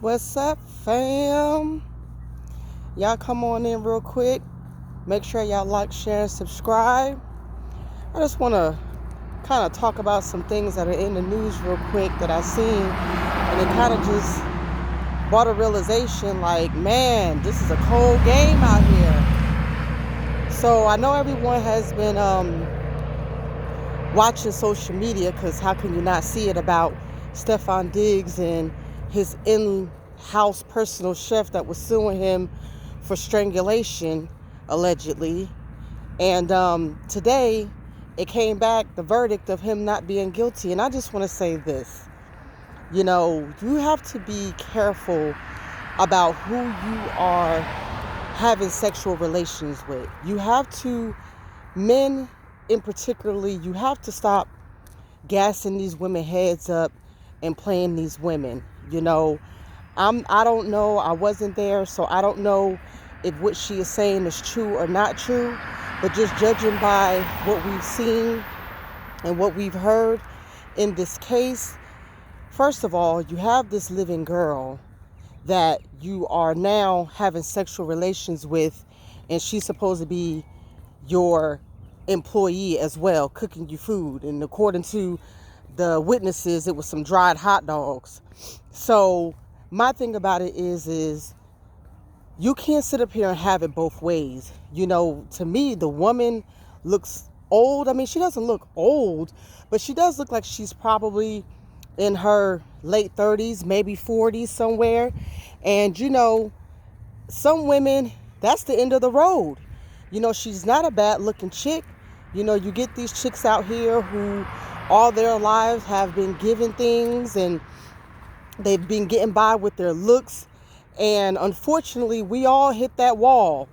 What's up, fam? Y'all come on in real quick. Make sure y'all like, share, and subscribe. I just want to kind of talk about some things that are in the news real quick that I seen, and it kind of just brought a realization like, man, this is a cold game out here. So I know everyone has been watching social media, because how can you not see it, about Stefon Diggs and his in-house personal chef that was suing him for strangulation, allegedly. And today it came back, the verdict of him not being guilty. And I just want to say this. You have to be careful about who you are having sexual relations with. Men in particularly, you have to stop gassing these women heads up and playing these women. I don't know. I wasn't there, so I don't know if what she is saying is true or not true. But just judging by what we've seen and what we've heard in this case, first of all, you have this living girl that you are now having sexual relations with, and she's supposed to be your employee as well, cooking you food. And according to the witnesses, it was some dried hot dogs. So my thing about it is you can't sit up here and have it both ways. To me, the woman looks old. I mean, she doesn't look old, but she does look like she's probably in her late 30s, maybe 40s somewhere. And some women, that's the end of the road. She's not a bad looking chick. You get these chicks out here who all their lives have been given things, and they've been getting by with their looks. And unfortunately, we all hit that wall,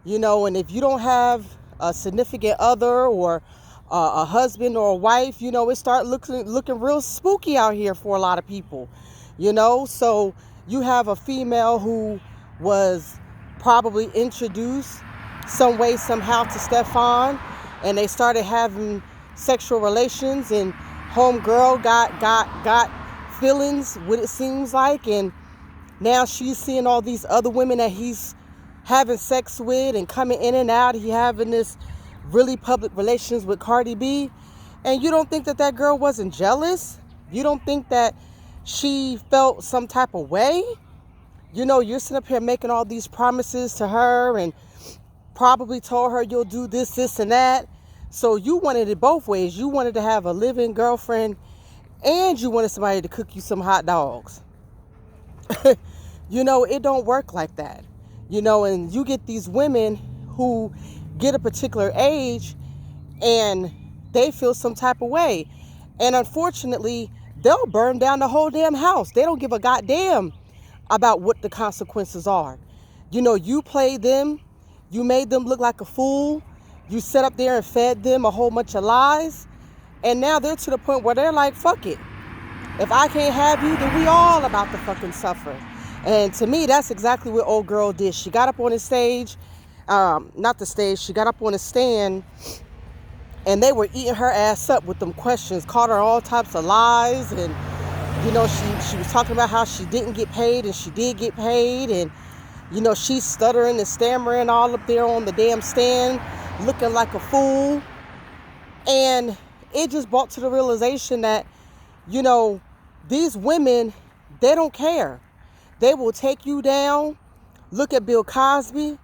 and if you don't have a significant other or a husband or a wife, it start looking real spooky out here for a lot of people, So you have a female who was probably introduced some way, somehow, to Stefon, and they started having sexual relations, and homegirl got feelings, what it seems like, and now she's seeing all these other women that he's having sex with and coming in and out. He having this really public relations with Cardi B. And you don't think that girl wasn't jealous? You don't think that she felt some type of way? You're sitting up here making all these promises to her and probably told her you'll do this, and that. So you wanted it both ways. You wanted to have a living girlfriend, and you wanted somebody to cook you some hot dogs. It don't work like that. And you get these women who get a particular age and they feel some type of way. And unfortunately, they'll burn down the whole damn house. They don't give a goddamn about what the consequences are. You played them. You made them look like a fool. You sat up there and fed them a whole bunch of lies. And now they're to the point where they're like, fuck it. If I can't have you, then we all about to fucking suffer. And to me, that's exactly what old girl did. She got up on the stage, not the stage, she got up on the stand, and they were eating her ass up with them questions, called her all types of lies, and, she was talking about how she didn't get paid, and she did get paid, and, she's stuttering and stammering all up there on the damn stand, looking like a fool. And it just brought to the realization that, these women, they don't care. They will take you down. Look at Bill Cosby.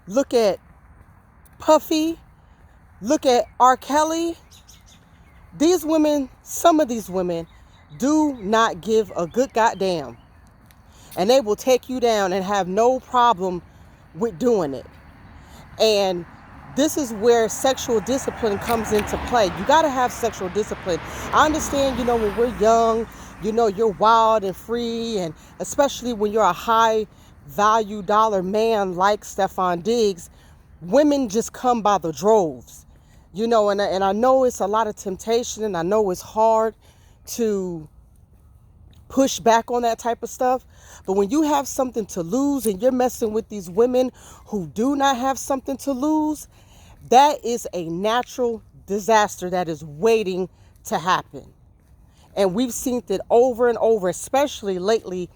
Look at Puffy. Look at R. Kelly. These women, some of these women, do not give a good goddamn. And they will take you down and have no problem with doing it. And this is where sexual discipline comes into play. You got to have sexual discipline. I understand, when we're young, you're wild and free, and especially when you're a high value dollar man like Stefon Diggs, women just come by the droves, and I know it's a lot of temptation, and I know it's hard to push back on that type of stuff. But when you have something to lose and you're messing with these women who do not have something to lose, that is a natural disaster that is waiting to happen. And we've seen it over and over, especially lately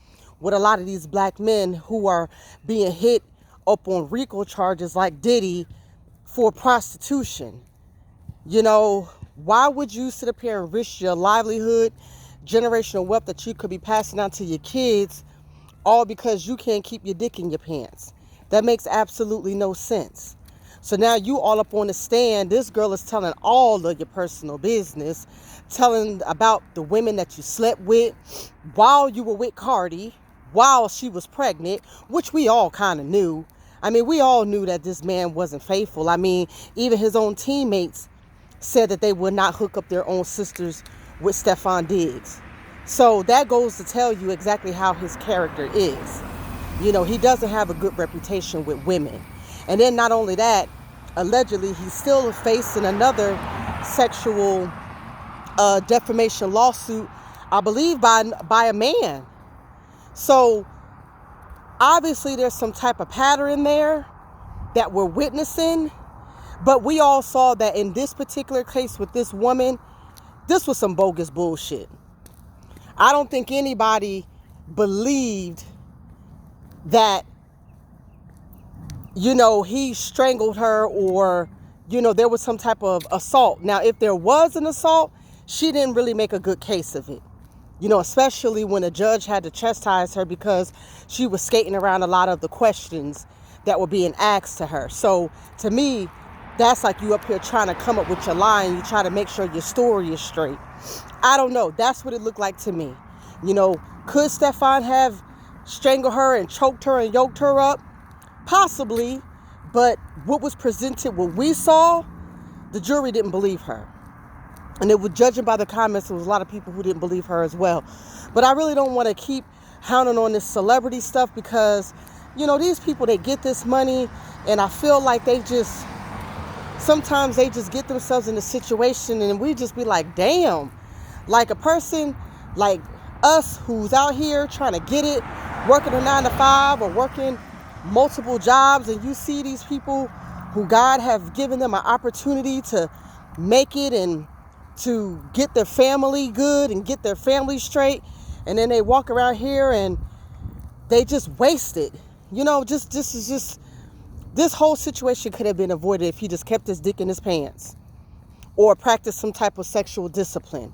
with a lot of these black men who are being hit up on RICO charges like Diddy for prostitution. You know, why would you sit up here and risk your livelihood, generational wealth that you could be passing on to your kids, all because you can't keep your dick in your pants? That makes absolutely no sense. So now you all up on the stand. This girl is telling all of your personal business, telling about the women that you slept with while you were with Cardi, while she was pregnant, which we all kind of knew. I mean, we all knew that this man wasn't faithful. I mean, even his own teammates said that they would not hook up their own sisters with Stefon Diggs. So that goes to tell you exactly how his character is. You know, he doesn't have a good reputation with women. And then not only that, allegedly, he's still facing another sexual defamation lawsuit, I believe, by a man. So obviously there's some type of pattern there that we're witnessing. But we all saw that in this particular case with this woman, this was some bogus bullshit. I don't think anybody believed that, you know, he strangled her or, you know, there was some type of assault. Now, if there was an assault, she didn't really make a good case of it. You know, especially when a judge had to chastise her because she was skating around a lot of the questions that were being asked to her. So to me, that's like you up here trying to come up with your line. You try to make sure your story is straight. I don't know. That's what it looked like to me. You know, could Stefon have strangled her and choked her and yoked her up? Possibly. But what was presented, what we saw, the jury didn't believe her. And it was, judging by the comments, there was a lot of people who didn't believe her as well. But I really don't want to keep hounding on this celebrity stuff because, you know, these people, they get this money and I feel like sometimes they just get themselves in a situation and we just be like, damn, like a person like us who's out here trying to get it, working a 9-to-5 or working multiple jobs, and you see these people who God have given them an opportunity to make it and to get their family good and get their family straight, and then they walk around here and they just waste it. You know, this whole situation could have been avoided if he just kept his dick in his pants or practiced some type of sexual discipline.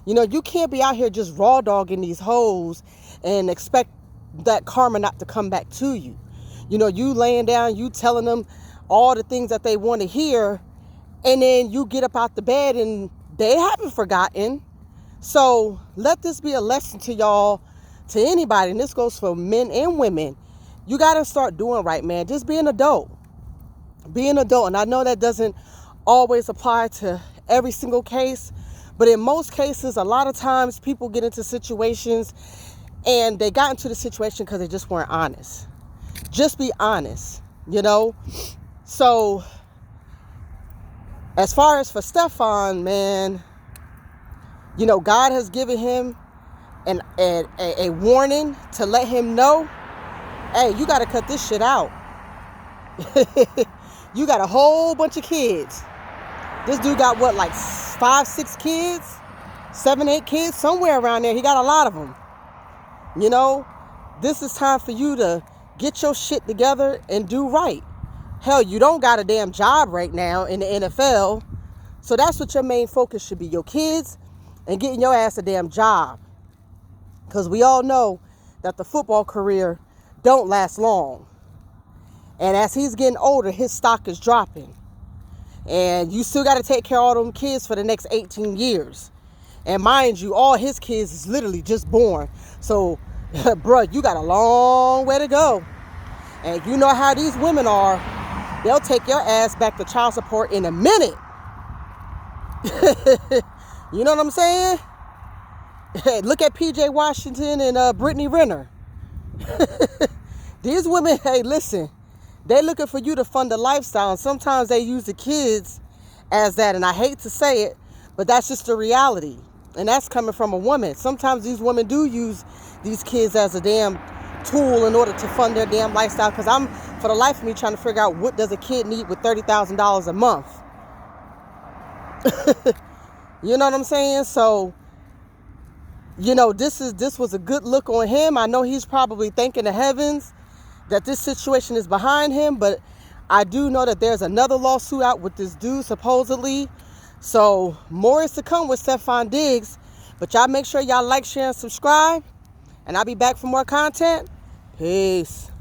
You know, you can't be out here just raw dogging these hoes and expect that karma not to come back to you. You know, you laying down, you telling them all the things that they want to hear, and then you get up out the bed and they haven't forgotten. So let this be a lesson to y'all, to anybody, and this goes for men and women. You got to start doing right, man. Just be an adult. Be an adult. And I know that doesn't always apply to every single case, but in most cases, a lot of times people get into situations and they got into the situation because they just weren't honest. Just be honest, you know? So as far as for Stefon, man, you know, God has given him a warning to let him know, hey, you got to cut this shit out. You got a whole bunch of kids. This dude got what, like 5, 6 kids? 7, 8 kids? Somewhere around there. He got a lot of them. You know, this is time for you to get your shit together and do right. Hell, you don't got a damn job right now in the NFL. So that's what your main focus should be. Your kids and getting your ass a damn job. Because we all know that the football career don't last long. And as he's getting older, his stock is dropping. And you still got to take care of all them kids for the next 18 years. And mind you, all his kids is literally just born. So, bruh, you got a long way to go. And you know how these women are. They'll take your ass back to child support in a minute. You know what I'm saying? Look at PJ Washington and Brittany Renner. These women, hey, listen. They're looking for you to fund a lifestyle. And sometimes they use the kids as that. And I hate to say it, but that's just the reality. And that's coming from a woman. Sometimes these women do use these kids as a damn tool in order to fund their damn lifestyle. Because I'm, for the life of me, trying to figure out what does a kid need with $30,000 a month. You know what I'm saying? So you know, this was a good look on him. I know he's probably thanking the heavens that this situation is behind him, but I do know that there's another lawsuit out with this dude supposedly. So more is to come with Stefon Diggs. But y'all make sure y'all like, share, and subscribe. And I'll be back for more content. Peace.